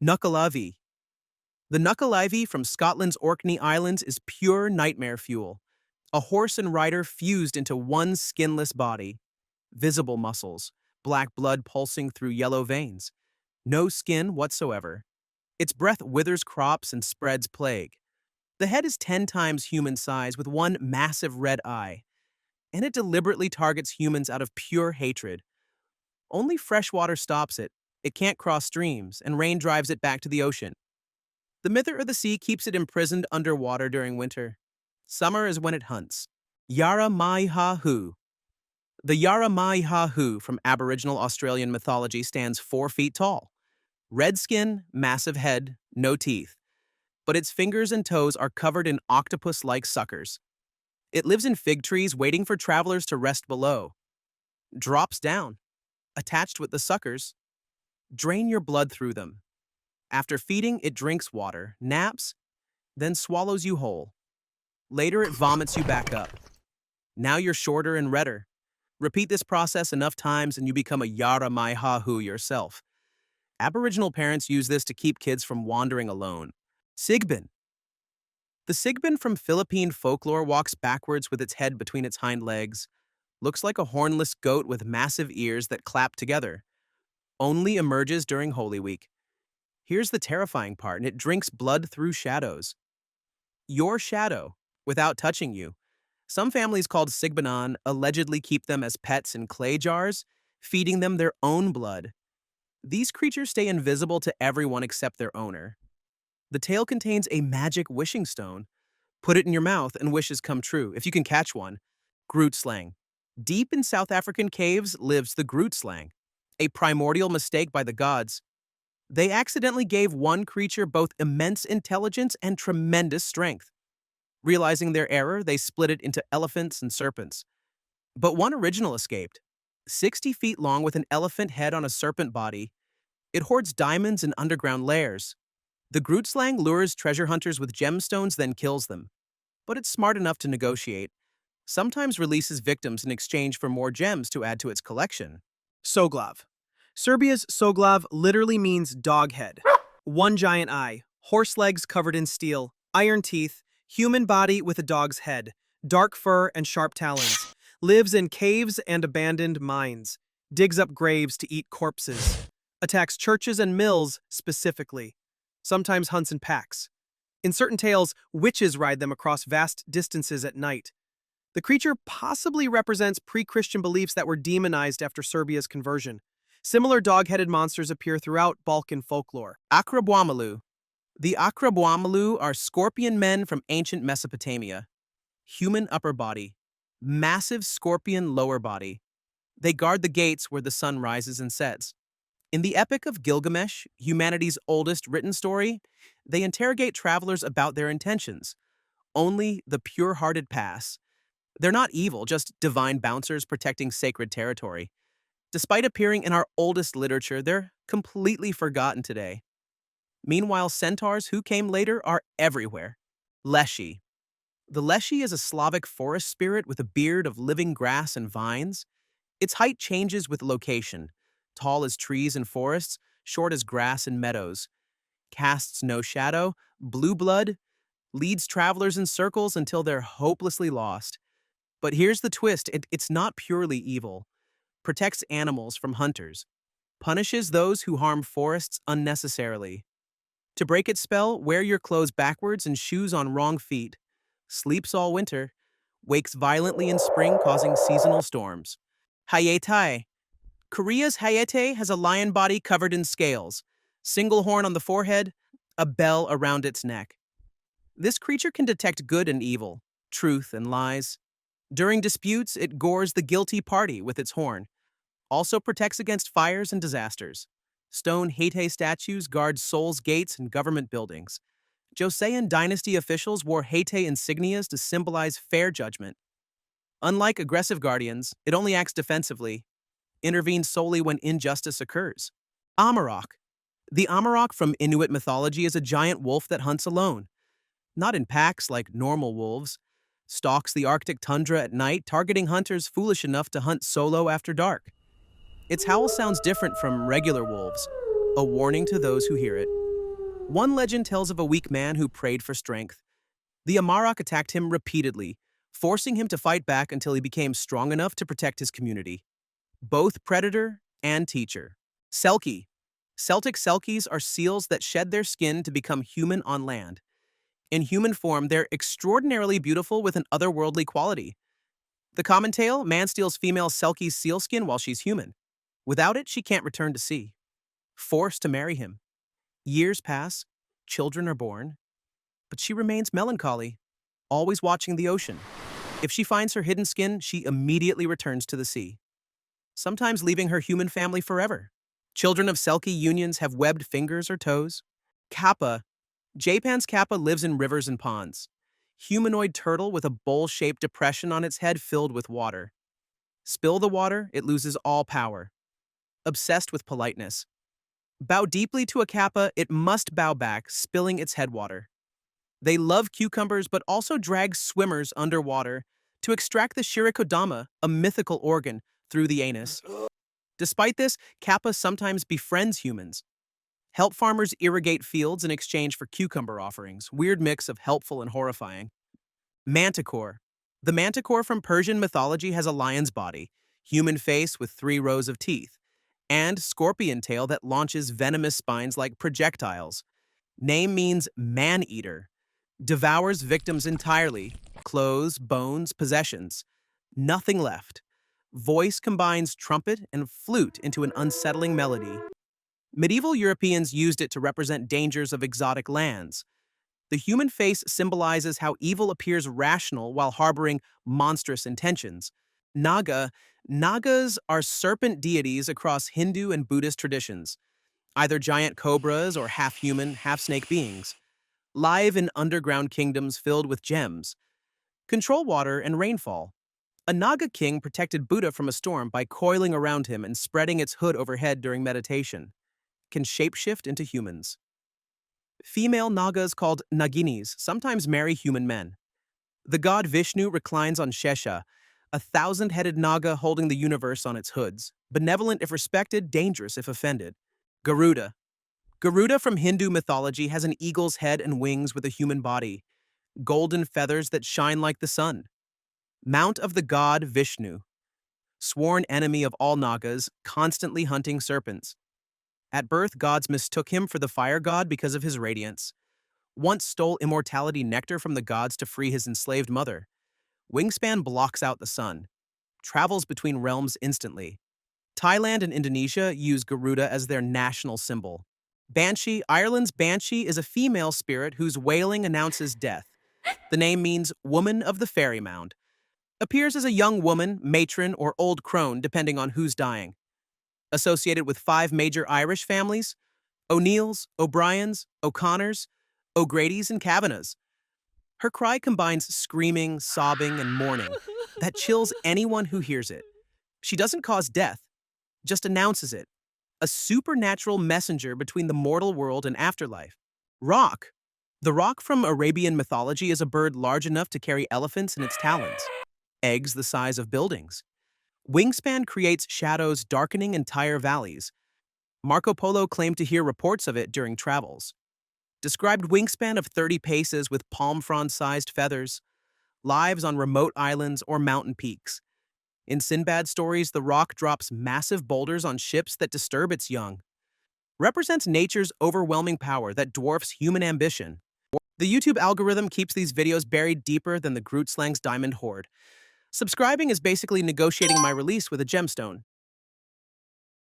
Knuckle Ivy. The Knuckle Ivy from Scotland's Orkney Islands is pure nightmare fuel. A horse and rider fused into one skinless body. Visible muscles, black blood pulsing through yellow veins. No skin whatsoever. Its breath withers crops and spreads plague. The head is 10 times human size with one massive red eye, and it deliberately targets humans out of pure hatred. Only fresh water stops it. It can't cross streams, and rain drives it back to the ocean. The mither of the sea keeps it imprisoned underwater during winter. Summer is when it hunts. Yarahu. The Yarahu from Aboriginal Australian mythology stands 4 feet tall. Red skin, massive head, no teeth. But its fingers and toes are covered in octopus-like suckers. It lives in fig trees waiting for travelers to rest below. Drops down, attached with the suckers. Drain your blood through them. After feeding, it drinks water, naps, then swallows you whole. Later, it vomits you back up. Now you're shorter and redder. Repeat this process enough times and you become a Yarahu yourself. Aboriginal parents use this to keep kids from wandering alone. Sigben. The Sigben from Philippine folklore walks backwards with its head between its hind legs. Looks like a hornless goat with massive ears that clap together. Only emerges during Holy Week. Here's the terrifying part, and it drinks blood through shadows. Your shadow, without touching you. Some families called Sigbenon allegedly keep them as pets in clay jars, feeding them their own blood. These creatures stay invisible to everyone except their owner. The tail contains a magic wishing stone. Put it in your mouth and wishes come true, if you can catch one. Groot Slang. Deep in South African caves lives the Groot Slang, a primordial mistake by the gods. They accidentally gave one creature both immense intelligence and tremendous strength. Realizing their error, they split it into elephants and serpents. But one original escaped. 60 feet long with an elephant head on a serpent body, it hoards diamonds in underground lairs. The Groot Slang lures treasure hunters with gemstones, then kills them. But it's smart enough to negotiate. Sometimes releases victims in exchange for more gems to add to its collection. Soglav. Serbia's Soglav literally means dog head. One giant eye, horse legs covered in steel, iron teeth, human body with a dog's head, dark fur and sharp talons. Lives in caves and abandoned mines. Digs up graves to eat corpses. Attacks churches and mills specifically. Sometimes hunts in packs. In certain tales, witches ride them across vast distances at night. The creature possibly represents pre-Christian beliefs that were demonized after Serbia's conversion. Similar dog-headed monsters appear throughout Balkan folklore. Acraalu. The Acraalu are scorpion men from ancient Mesopotamia. Human upper body. Massive scorpion lower body. They guard the gates where the sun rises and sets. In the Epic of Gilgamesh, humanity's oldest written story, they interrogate travelers about their intentions. Only the pure-hearted pass. They're not evil, just divine bouncers protecting sacred territory. Despite appearing in our oldest literature, they're completely forgotten today. Meanwhile, centaurs who came later are everywhere. Leshy. The Leshy is a Slavic forest spirit with a beard of living grass and vines. Its height changes with location. Tall as trees and forests, short as grass and meadows. Casts no shadow, blue blood, leads travelers in circles until they're hopelessly lost. But here's the twist, it's not purely evil. Protects animals from hunters. Punishes those who harm forests unnecessarily. To break its spell, wear your clothes backwards and shoes on wrong feet. Sleeps all winter. Wakes violently in spring, causing seasonal storms. Hayetai. Korea's Hayetai has a lion body covered in scales, single horn on the forehead, a bell around its neck. This creature can detect good and evil, truth and lies. During disputes, it gores the guilty party with its horn. Also protects against fires and disasters. Stone Hayetai statues guard souls' gates and government buildings. Joseon dynasty officials wore Hayetai insignias to symbolize fair judgment. Unlike aggressive guardians, it only acts defensively, intervenes solely when injustice occurs. Amarok. The Amarok from Inuit mythology is a giant wolf that hunts alone. Not in packs like normal wolves. Stalks the Arctic tundra at night, targeting hunters foolish enough to hunt solo after dark. Its howl sounds different from regular wolves, a warning to those who hear it. One legend tells of a weak man who prayed for strength. The Amarok attacked him repeatedly, forcing him to fight back until he became strong enough to protect his community. Both predator and teacher. Selki. Celtic Selkies are seals that shed their skin to become human on land. In human form, they're extraordinarily beautiful with an otherworldly quality. The common tale, man steals female Selkie's seal skin while she's human. Without it, she can't return to sea. Forced to marry him. Years pass, children are born, but she remains melancholy, always watching the ocean. If she finds her hidden skin, she immediately returns to the sea, sometimes leaving her human family forever. Children of Selkie unions have webbed fingers or toes. Kappa. Japan's Kappa lives in rivers and ponds. Humanoid turtle with a bowl-shaped depression on its head filled with water. Spill the water, it loses all power. Obsessed with politeness. Bow deeply to a Kappa, it must bow back, spilling its headwater. They love cucumbers but also drag swimmers underwater to extract the shirikodama, a mythical organ, through the anus. Despite this, Kappa sometimes befriends humans. Help farmers irrigate fields in exchange for cucumber offerings, weird mix of helpful and horrifying. Manticor. The Manticor from Persian mythology has a lion's body, human face with 3 rows of teeth, and scorpion tail that launches venomous spines like projectiles. Name means man-eater. Devours victims entirely, clothes, bones, possessions. Nothing left. Voice combines trumpet and flute into an unsettling melody. Medieval Europeans used it to represent dangers of exotic lands. The human face symbolizes how evil appears rational while harboring monstrous intentions. Naga. Nagas are serpent deities across Hindu and Buddhist traditions, either giant cobras or half-human, half-snake beings, live in underground kingdoms filled with gems. Control water and rainfall. A Naga king protected Buddha from a storm by coiling around him and spreading its hood overhead during meditation. Can shapeshift into humans. Female Nagas called Naginis sometimes marry human men. The god Vishnu reclines on Shesha, a 1,000-headed Naga holding the universe on its hoods, benevolent if respected, dangerous if offended. Garuda. Garuda from Hindu mythology has an eagle's head and wings with a human body, golden feathers that shine like the sun. Mount of the god Vishnu. Sworn enemy of all Nagas, constantly hunting serpents. At birth, gods mistook him for the fire god because of his radiance. Once stole immortality nectar from the gods to free his enslaved mother. Wingspan blocks out the sun. Travels between realms instantly. Thailand and Indonesia use Garuda as their national symbol. Banshee. Ireland's Banshee is a female spirit whose wailing announces death. The name means woman of the fairy mound. Appears as a young woman, matron, or old crone depending on who's dying. Associated with 5 major Irish families: O'Neills, O'Briens, O'Connors, O'Grady's, and Kavanagh's. Her cry combines screaming, sobbing, and mourning that chills anyone who hears it. She doesn't cause death, just announces it. A supernatural messenger between the mortal world and afterlife. Roc. The roc from Arabian mythology is a bird large enough to carry elephants in its talons. Eggs the size of buildings. Wingspan creates shadows darkening entire valleys. Marco Polo claimed to hear reports of it during travels. Described wingspan of 30 paces with palm frond-sized feathers. Lives on remote islands or mountain peaks. In Sinbad stories, the roc drops massive boulders on ships that disturb its young. Represents nature's overwhelming power that dwarfs human ambition. The YouTube algorithm keeps these videos buried deeper than the Groot Slang's diamond hoard. Subscribing is basically negotiating my release with a gemstone.